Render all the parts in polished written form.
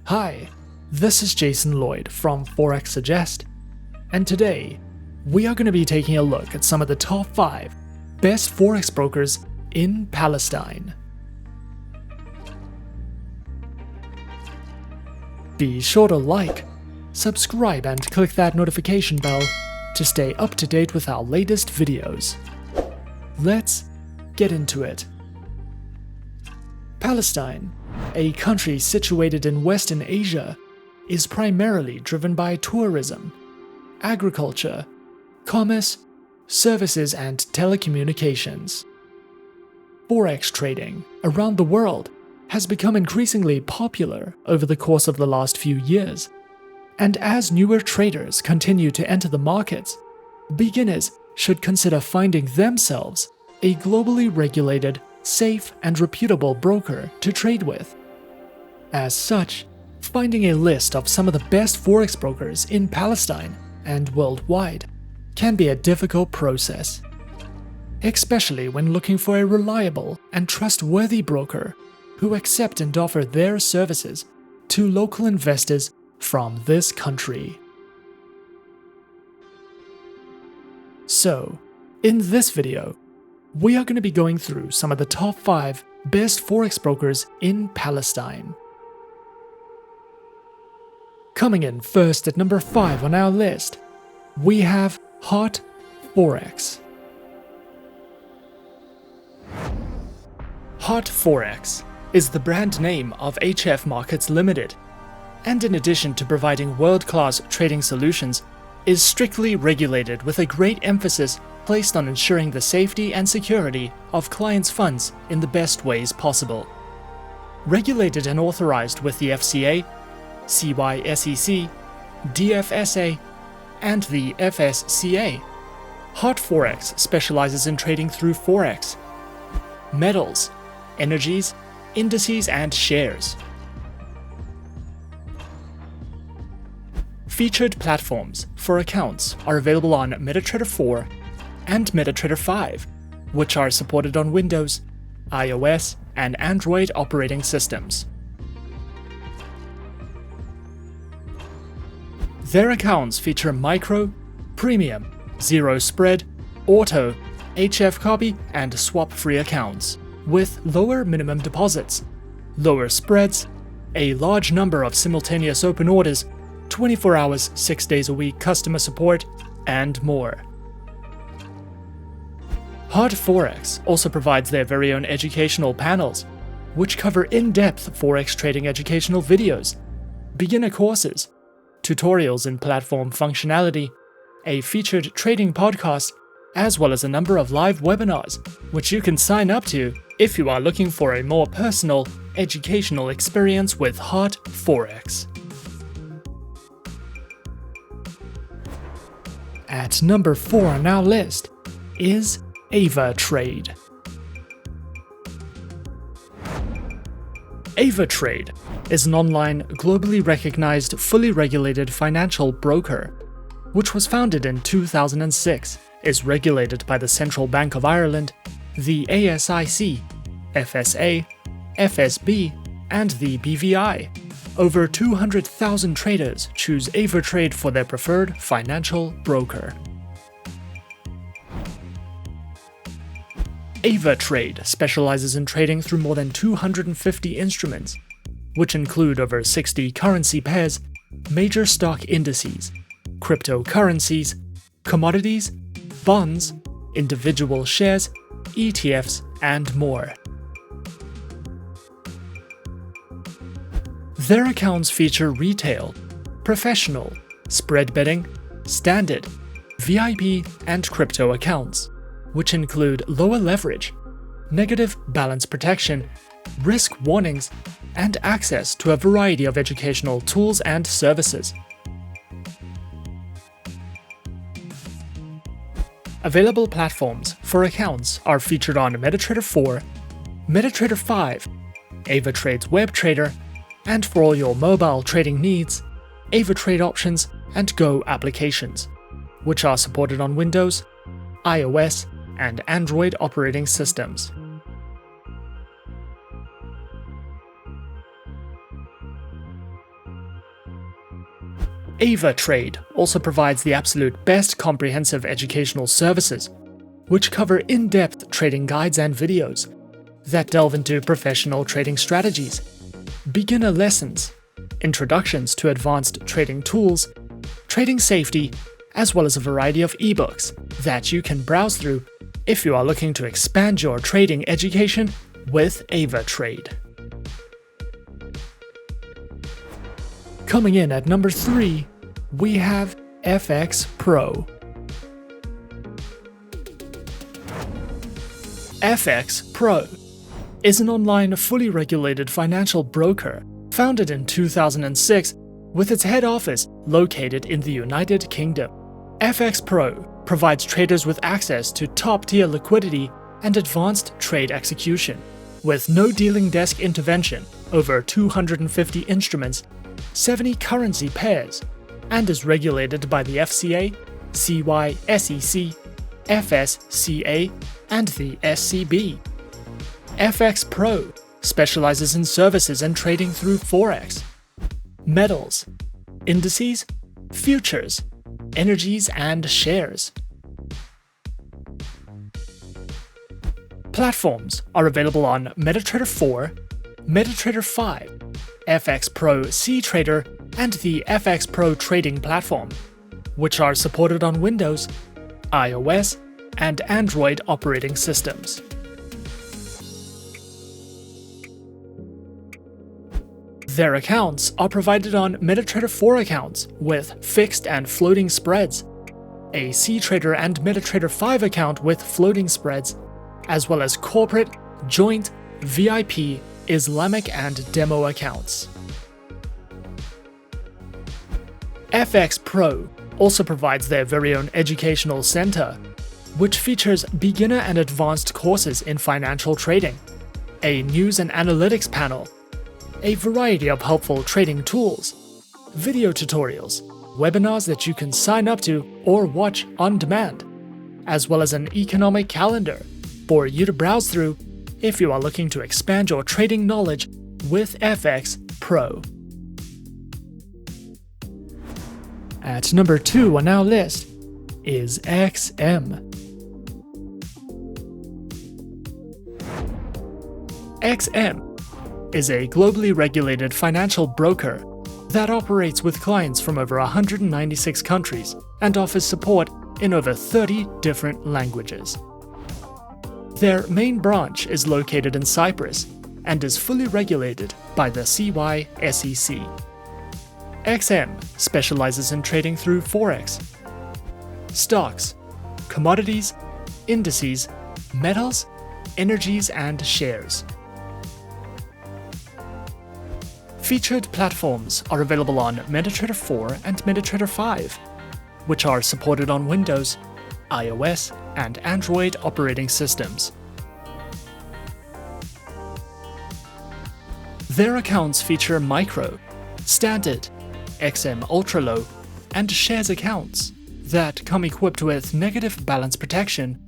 Hi, this is Jason Lloyd from Forexsuggest, and today we are going to be taking a look at some of the top 5 best Forex brokers in Palestine. Be sure to like, subscribe and click that notification bell to stay up to date with our latest videos. Let's get into it. Palestine, a country situated in Western Asia, is primarily driven by tourism, agriculture, commerce, services and telecommunications. Forex trading around the world has become increasingly popular over the course of the last few years, and as newer traders continue to enter the markets, beginners should consider finding themselves a globally regulated, safe and reputable broker to trade with. As such, finding a list of some of the best Forex brokers in Palestine and worldwide can be a difficult process, especially when looking for a reliable and trustworthy broker who accept and offer their services to local investors from this country. So, in this video, we are going to be going through some of the top 5 best Forex brokers in Palestine. Coming in first at number 5 on our list, we have Hot Forex. Hot Forex is the brand name of HF Markets Limited, and in addition to providing world-class trading solutions, is strictly regulated with a great emphasis placed on ensuring the safety and security of clients' funds in the best ways possible. Regulated and authorized with the FCA, CySEC, DFSA, and the FSCA, Hot Forex specializes in trading through Forex, metals, energies, indices, and shares. Featured platforms for accounts are available on MetaTrader 4 and MetaTrader 5, which are supported on Windows, iOS, and Android operating systems. Their accounts feature micro, premium, zero spread, auto, HFCOPY, and swap-free accounts, with lower minimum deposits, lower spreads, a large number of simultaneous open orders, 24 hours, 6 days a week customer support, and more. Hot Forex also provides their very own educational panels, which cover in-depth Forex trading educational videos, beginner courses, tutorials in platform functionality, a featured trading podcast, as well as a number of live webinars, which you can sign up to if you are looking for a more personal, educational experience with Hot Forex. At number 4 on our list is Avatrade. Avatrade is an online, globally recognized, fully regulated financial broker, which was founded in 2006, is regulated by the Central Bank of Ireland, the ASIC, FSA, FSB, and the BVI. Over 200,000 traders choose Avatrade for their preferred financial broker. Avatrade specializes in trading through more than 250 instruments, which include over 60 currency pairs, major stock indices, cryptocurrencies, commodities, bonds, individual shares, ETFs, and more. Their accounts feature retail, professional, spread betting, standard, VIP, and crypto accounts, which include lower leverage, negative balance protection, risk warnings, and access to a variety of educational tools and services. Available platforms for accounts are featured on MetaTrader 4, MetaTrader 5, Avatrade's Web Trader, and for all your mobile trading needs, Avatrade Options and Go applications, which are supported on Windows, iOS, and Android operating systems. Avatrade also provides the absolute best comprehensive educational services, which cover in-depth trading guides and videos that delve into professional trading strategies, beginner lessons, introductions to advanced trading tools, trading safety, as well as a variety of ebooks that you can browse through if you are looking to expand your trading education with Avatrade. Coming in at number 3, we have FXPro. FXPro is an online fully regulated financial broker founded in 2006 with its head office located in the United Kingdom. FXPro provides traders with access to top-tier liquidity and advanced trade execution, with no dealing desk intervention, over 250 instruments, 70 currency pairs, and is regulated by the FCA, CySEC, FSCA, and the SCB. FXPro specializes in services and trading through Forex, metals, indices, futures, energies, and shares. Platforms are available on MetaTrader 4, MetaTrader 5, FXPro CTrader, and the FXPro Trading Platform, which are supported on Windows, iOS, and Android operating systems. Their accounts are provided on MetaTrader 4 accounts with fixed and floating spreads, a CTrader and MetaTrader 5 account with floating spreads, as well as corporate, joint, VIP, Islamic, and demo accounts. FXPro also provides their very own educational center, which features beginner and advanced courses in financial trading, a news and analytics panel, a variety of helpful trading tools, video tutorials, webinars that you can sign up to or watch on demand, as well as an economic calendar for you to browse through if you are looking to expand your trading knowledge with FXPro. At number 2 on our list is XM. XM is a globally regulated financial broker that operates with clients from over 196 countries and offers support in over 30 different languages. Their main branch is located in Cyprus and is fully regulated by the CySEC. XM specializes in trading through Forex, stocks, commodities, indices, metals, energies, and shares. Featured platforms are available on MetaTrader 4 and MetaTrader 5, which are supported on Windows, iOS, and Android operating systems. Their accounts feature micro, standard, XM Ultra Low, and shares accounts that come equipped with negative balance protection,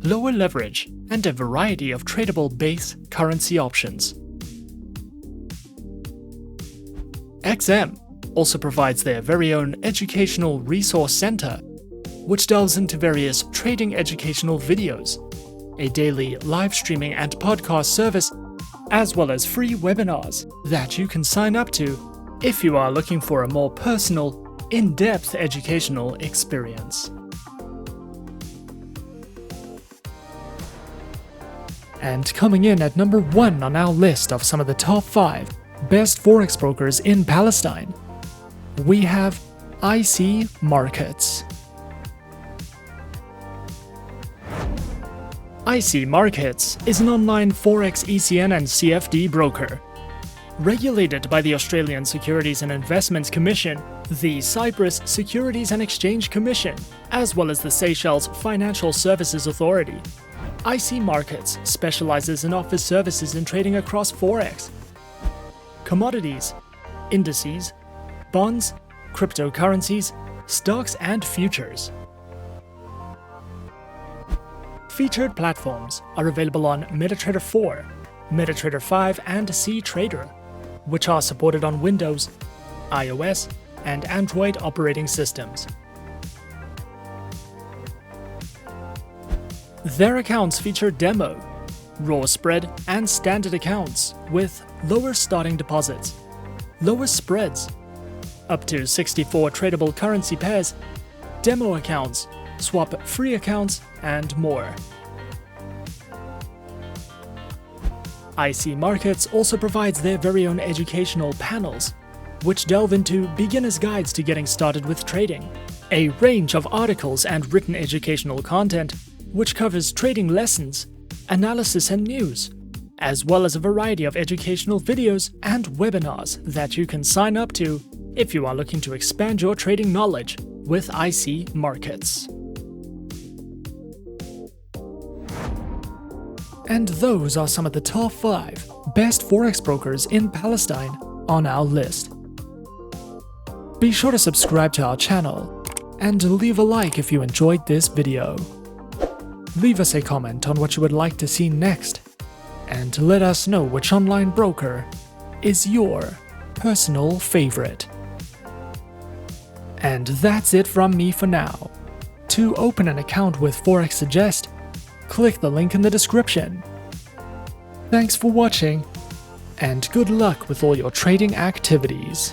lower leverage, and a variety of tradable base currency options. XM also provides their very own educational resource center, which delves into various trading educational videos, a daily live streaming and podcast service, as well as free webinars that you can sign up to if you are looking for a more personal, in-depth educational experience. And coming in at number 1 on our list of some of the top 5 best Forex brokers in Palestine, we have HF Markets. HF Markets is an online Forex ECN and CFD broker. Regulated by the Australian Securities and Investments Commission, the Cyprus Securities and Exchange Commission, as well as the Seychelles Financial Services Authority, HF Markets specializes and offers services in trading across Forex, commodities, indices, bonds, cryptocurrencies, stocks, and futures. Featured platforms are available on MetaTrader 4, MetaTrader 5, and CTrader, which are supported on Windows, iOS, and Android operating systems. Their accounts feature demo, raw spread, and standard accounts with lower starting deposits, lower spreads, up to 64 tradable currency pairs, demo accounts, swap-free accounts, and more. IC Markets also provides their very own educational panels, which delve into beginner's guides to getting started with trading, a range of articles and written educational content which covers trading lessons, analysis and news, as well as a variety of educational videos and webinars that you can sign up to if you are looking to expand your trading knowledge with IC Markets. And those are some of the top 5 best Forex brokers in Palestine on our list. Be sure to subscribe to our channel and leave a like if you enjoyed this video. Leave us a comment on what you would like to see next, and let us know which online broker is your personal favorite. And that's it from me for now. To open an account with Forexsuggest, click the link in the description. Thanks for watching, and good luck with all your trading activities.